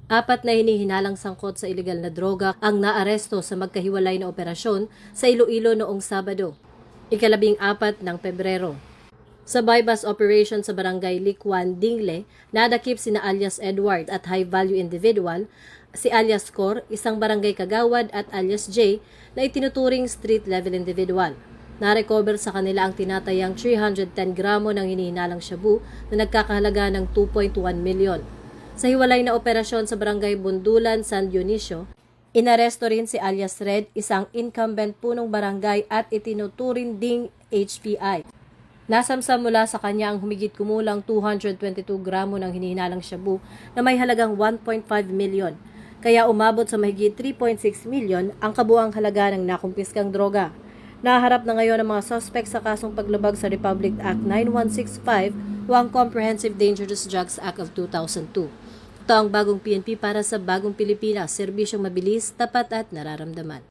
Apat na hinihinalang sangkot sa ilegal na droga ang naaresto sa magkahiwalay na operasyon sa Iloilo noong Sabado, ika-14 ng Pebrero. Sa bypass operation sa barangay Likwan, Dingle, nadakip sina alias Edward at high-value individual, si alias Cor, isang barangay kagawad at alias J na itinuturing street-level individual. Na-recover sa kanila ang tinatayang 310 gramo ng hinihinalang shabu na nagkakahalaga ng 2.1 milyon. Sa hiwalay na operasyon sa barangay Bundulan, San Dionisio, inaresto rin si alias Red, isang incumbent punong barangay at itinuturing ding HPI. Nasamsam mula sa kanya ang humigit kumulang 222 gramo ng hinihinalang shabu na may halagang 1.5 milyon. Kaya umabot sa mahigit 3.6 milyon ang kabuang halaga ng nakumpiskang droga. Naharap na ngayon ang mga suspect sa kasong paglabag sa Republic Act 9165 o ang Comprehensive Dangerous Drugs Act of 2002. Ito ang bagong PNP para sa bagong Pilipinas, serbisyong mabilis, tapat at nararamdaman.